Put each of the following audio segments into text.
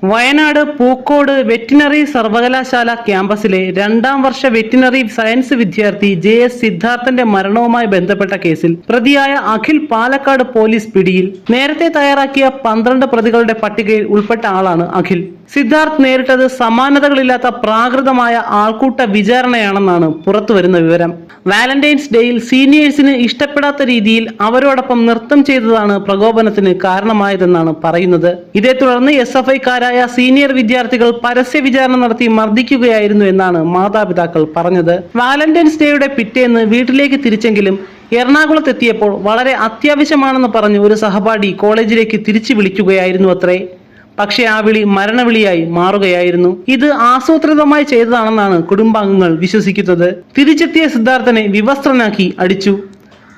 Wayanad Pookode veterinary സർവകലാശാല ക്യാമ്പസിലെ 2ാം വർഷ veterinary science വിദ്യാർത്ഥി JS സിദ്ധാർത്ഥന്റെ മരണവുമായി ബന്ധപ്പെട്ട കേസിൽ പ്രതിയായ അഖിൽ പാലക്കാട് പോലീസ് പിടിയിൽ. നേരത്തെ തയ്യാറാക്കിയ 12 പ്രതികളുടെ പട്ടികയിൽ ഉൾപ്പെട്ട ആളാണ് അഖിൽ. സിദ്ധാർത്ഥ് നേരിട്ടത് സമാനതകളില്ലാത്ത പ്രാകൃതമായ ആൾക്കൂട്ട വിചാരണയാണെന്നാണ് പുറത്തുവരുന്ന വിവരം. വാലന്റൈൻസ് ഡേയിൽ സീനിയേഴ്സിന് ഇഷ്ടപ്പെടാത്ത രീതിയിൽ അവരോടൊപ്പം നൃത്തം ചെയ്തതാണ് പ്രകോപനത്തിന് കാരണമായതെന്നാണ് പറയുന്നത്. ഇതേ തുടർന്ന് SFIക്കാരായ സീനിയർ വിദ്യാർത്ഥികൾ പരസ്യ വിചാരണ നടത്തി മർദ്ദിക്കുകയായിരുന്നു എന്നാണ് മാതാപിതാക്കൾ പറഞ്ഞത്. വാലന്റൈൻസ് ഡേയുടെ പിറ്റേന്ന് വീട്ടിലേക്ക് തിരിച്ചെങ്കിലും എറണാകുളത്തെത്തിയപ്പോൾ വളരെ അത്യാവശ്യമാണെന്ന് പറഞ്ഞ് ഒരു സഹപാഠി കോളേജിലേക്ക് തിരിച്ചു വിളിക്കുകയായിരുന്നു അത്രേ. പക്ഷേ ആ വിളി മരണവിളിയായി മാറുകയായിരുന്നു. ഇത് ആസൂത്രിതമായി ചെയ്തതാണെന്നാണ് കുടുംബാംഗങ്ങൾ വിശ്വസിക്കുന്നത്. തിരിച്ചെത്തിയ സിദ്ധാർത്ഥനെ വിവസ്ത്രനാക്കി അടിച്ചു.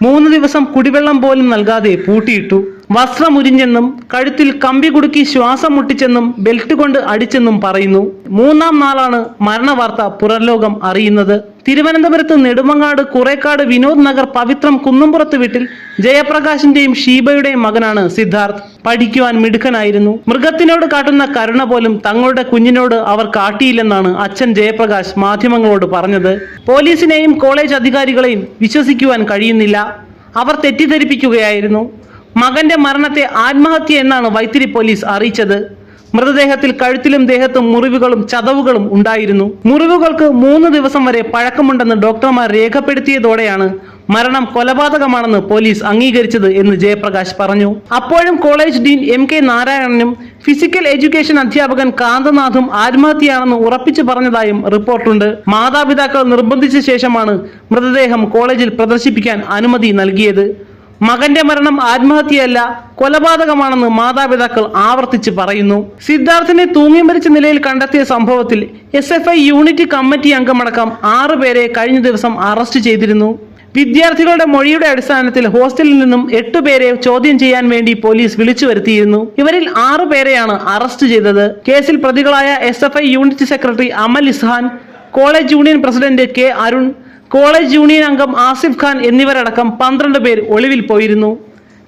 3 ദിവസം കുടിവെള്ളം പോലും നൽകാതെ പൂട്ടിയിട്ടു. വസ്ത്രം ഉരിഞ്ഞെന്നും കഴുത്തിൽ കമ്പി കുടുക്കി ശ്വാസം മുട്ടിച്ചെന്നും ബെൽറ്റ് കൊണ്ട് അടിച്ചെന്നും പറയുന്നു. 3ാം നാളാണ് മരണവാർത്ത പുറംലോകം അറിയുന്നത്. തിരുവനന്തപുരത്ത് നെടുമങ്ങാട് കുറേക്കാട് വിനോദ് നഗർ പവിത്രം കുന്നുംപുറത്ത് വീട്ടിൽ ജയപ്രകാശിന്റെയും ഷീബയുടെയും മകനാണ് സിദ്ധാർത്ഥ്. പഠിക്കുവാൻ മിടുക്കനായിരുന്നു. മൃഗത്തിനോട് കാട്ടുന്ന കരുണ പോലും തങ്ങളുടെ കുഞ്ഞിനോട് അവർ കാട്ടിയില്ലെന്നാണ് അച്ഛൻ ജയപ്രകാശ് മാധ്യമങ്ങളോട് പറഞ്ഞത്. പോലീസിനെയും കോളേജ് അധികാരികളെയും വിശ്വസിക്കുവാൻ കഴിയുന്നില്ല. അവർ തെറ്റിദ്ധരിപ്പിക്കുകയായിരുന്നു. മകന്റെ മരണത്തെ ആത്മഹത്യ എന്നാണ് വൈത്തിരി പോലീസ് അറിയിച്ചത്. മൃതദേഹത്തിൽ കഴുത്തിലും ദേഹത്തും മുറിവുകളും ചതവുകളും ഉണ്ടായിരുന്നു. മുറിവുകൾക്ക് 3 ദിവസം വരെ പഴക്കമുണ്ടെന്ന് ഡോക്ടർമാർ രേഖപ്പെടുത്തിയതോടെയാണ് മരണം കൊലപാതകമാണെന്ന് പോലീസ് അംഗീകരിച്ചത് എന്ന് ജയപ്രകാശ് പറഞ്ഞു. അപ്പോഴും കോളേജ് ഡീൻ MK നാരായണനും ഫിസിക്കൽ എഡ്യൂക്കേഷൻ അധ്യാപകൻ കാന്തനാഥും ആത്മഹത്യയാണെന്ന് ഉറപ്പിച്ചു പറഞ്ഞതായും റിപ്പോർട്ടുണ്ട്. മാതാപിതാക്കൾ നിർബന്ധിച്ച ശേഷമാണ് മൃതദേഹം കോളേജിൽ പ്രദർശിപ്പിക്കാൻ അനുമതി നൽകിയത്. മകന്റെ മരണം ആത്മഹത്യയല്ല, കൊലപാതകമാണെന്ന് മാതാപിതാക്കൾ ആവർത്തിച്ച് പറയുന്നു. സിദ്ധാർത്ഥിനെ തൂങ്ങി മരിച്ച നിലയിൽ കണ്ടെത്തിയ സംഭവത്തിൽ SFI യൂണിറ്റ് കമ്മിറ്റി അംഗമടക്കം 6 പേരെ കഴിഞ്ഞ ദിവസം അറസ്റ്റ് ചെയ്തിരുന്നു. വിദ്യാർത്ഥികളുടെ മൊഴിയുടെ അടിസ്ഥാനത്തിൽ ഹോസ്റ്റലിൽ നിന്നും 8 പേരെ ചോദ്യം ചെയ്യാൻ വേണ്ടി പോലീസ് വിളിച്ചു വരുത്തിയിരുന്നു. ഇവരിൽ 6 പേരെയാണ് അറസ്റ്റ് ചെയ്തത്. കേസിൽ പ്രതികളായ SFI unit secretary Amal Ishan, college union president K Arun, college union അംഗം ആസിഫ് ഖാൻ എന്നിവരടക്കം 12 പേർ ഒളിവിൽ പോയിരുന്നു.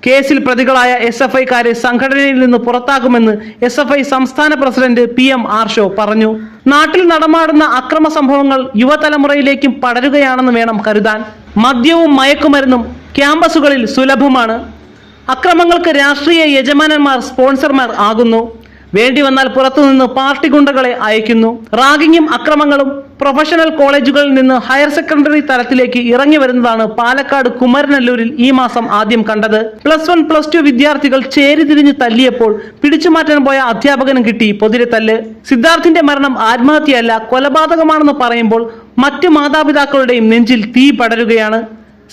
കേസിൽ പ്രതികളായ SFIക്കാരെ സംഘടനയിൽ നിന്ന് പുറത്താക്കുമെന്ന് SFI സംസ്ഥാന പ്രസിഡന്റ് PM ആർഷോ പറഞ്ഞു. നാട്ടിൽ നടമാടുന്ന അക്രമ സംഭവങ്ങൾ യുവതലമുറയിലേക്കും പടരുകയാണെന്ന് വേണം കരുതാൻ. മദ്യവും മയക്കുമരുന്നും ക്യാമ്പസുകളിൽ സുലഭമാണ്. അക്രമങ്ങൾക്ക് രാഷ്ട്രീയ യജമാനന്മാർ സ്പോൺസർമാർ ആകുന്നു. വേണ്ടി വന്നാൽ പുറത്തുനിന്ന് പാർട്ടി ഗുണ്ടകളെ അയക്കുന്നു. റാഗിങ്ങും അക്രമങ്ങളും പ്രൊഫഷണൽ കോളേജുകളിൽ നിന്ന് ഹയർ സെക്കൻഡറി തലത്തിലേക്ക് ഇറങ്ങി വരുന്നതാണ് പാലക്കാട് കുമരനെല്ലൂരിൽ ഈ മാസം ആദ്യം കണ്ടത്. +1 +2 വിദ്യാർത്ഥികൾ ചേരിതിരിഞ്ഞ് തല്ലിയപ്പോൾ പിടിച്ചുമാറ്റാൻ പോയ അധ്യാപകനും കിട്ടി പൊതിരെത്തല്ല്. സിദ്ധാർത്ഥിന്റെ മരണം ആത്മഹത്യയല്ല, കൊലപാതകമാണെന്ന് പറയുമ്പോൾ മറ്റു മാതാപിതാക്കളുടെയും നെഞ്ചിൽ തീ പടരുകയാണ്.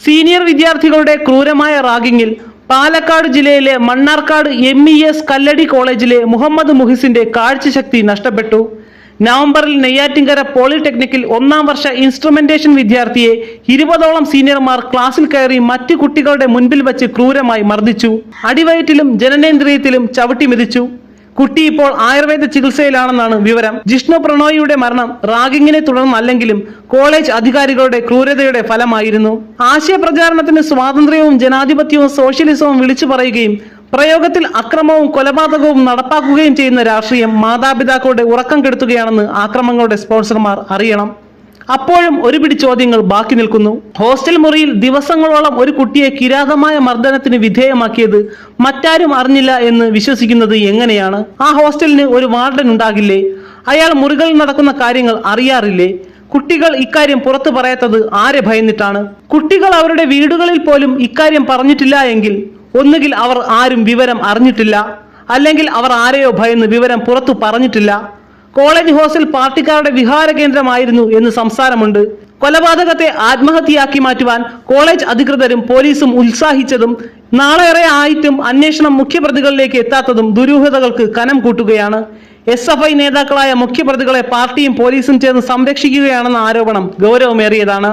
സീനിയർ വിദ്യാർത്ഥികളുടെ ക്രൂരമായ റാഗിങ്ങിൽ പാലക്കാട് ജില്ലയിലെ മണ്ണാർക്കാട് MES കല്ലടി കോളേജിലെ മുഹമ്മദ് മുഹിസിന്റെ കാഴ്ചശക്തി നഷ്ടപ്പെട്ടു. നവംബറിൽ നെയ്യാറ്റിൻകര പോളിടെക്നിക്കിൽ 1ാം വർഷ ഇൻസ്ട്രുമെന്റേഷൻ വിദ്യാർത്ഥിയെ 20ഓളം സീനിയർമാർ ക്ലാസ്സിൽ കയറി മറ്റു കുട്ടികളുടെ മുൻപിൽ വച്ച് ക്രൂരമായി മർദ്ദിച്ചു. അടിവയറ്റിലും ജനനേന്ദ്രിയത്തിലും ചവിട്ടി മെതിച്ചു. കുട്ടി ഇപ്പോൾ ആയുർവേദ ചികിത്സയിലാണെന്നാണ് വിവരം. ജിഷ്ണു പ്രണോയിയുടെ മരണം റാഗിങ്ങിനെ തുടർന്നല്ലെങ്കിലും കോളേജ് അധികാരികളുടെ ക്രൂരതയുടെ ഫലമായിരുന്നു. ആശയപ്രചാരണത്തിന് സ്വാതന്ത്ര്യവും ജനാധിപത്യവും സോഷ്യലിസവും വിളിച്ചു പറയുകയും പ്രയോഗത്തിൽ അക്രമവും കൊലപാതകവും നടപ്പാക്കുകയും ചെയ്യുന്ന രാഷ്ട്രീയം മാതാപിതാക്കളുടെ ഉറക്കം കെടുത്തുകയാണെന്ന് ആക്രമങ്ങളുടെ സ്പോൺസർമാർ അറിയണം. അപ്പോഴും ഒരു പിടി ചോദ്യങ്ങൾ ബാക്കി നിൽക്കുന്നു. ഹോസ്റ്റൽ മുറിയിൽ ദിവസങ്ങളോളം ഒരു കുട്ടിയെ കിരാതമായ മർദ്ദനത്തിന് വിധേയമാക്കിയത് മറ്റാരും അറിഞ്ഞില്ല എന്ന് വിശ്വസിക്കുന്നത് എങ്ങനെയാണ്? ആ ഹോസ്റ്റലിന് ഒരു വാർഡൻ ഉണ്ടാകില്ലേ? അയാൾ മുറികളിൽ നടക്കുന്ന കാര്യങ്ങൾ അറിയാറില്ലേ? കുട്ടികൾ ഇക്കാര്യം പുറത്തു പറയാത്തത് ആരെ ഭയന്നിട്ടാണ്? കുട്ടികൾ അവരുടെ വീടുകളിൽ പോലും ഇക്കാര്യം പറഞ്ഞിട്ടില്ല എങ്കിൽ ഒന്നുകിൽ അവർ ആരും വിവരം അറിഞ്ഞിട്ടില്ല, അല്ലെങ്കിൽ അവർ ആരെയോ ഭയന്ന് വിവരം പുറത്തു പറഞ്ഞിട്ടില്ല. കോളേജ് ഹോസ്റ്റൽ പാർട്ടിക്കാരുടെ വിഹാര കേന്ദ്രമായിരുന്നു എന്ന് സംസാരമുണ്ട്. കൊലപാതകത്തെ ആത്മഹത്യയാക്കി മാറ്റുവാൻ കോളേജ് അധികൃതരും പോലീസും ഉത്സാഹിച്ചതും നാളേറെ ആയിട്ടും അന്വേഷണം മുഖ്യപ്രതികളിലേക്ക് എത്താത്തതും ദുരൂഹതകൾക്ക് കനം കൂട്ടുകയാണ്. SFI നേതാക്കളായ മുഖ്യപ്രതികളെ പാർട്ടിയും പോലീസും ചേർന്ന് സംരക്ഷിക്കുകയാണെന്ന ആരോപണം ഗൗരവമേറിയതാണ്.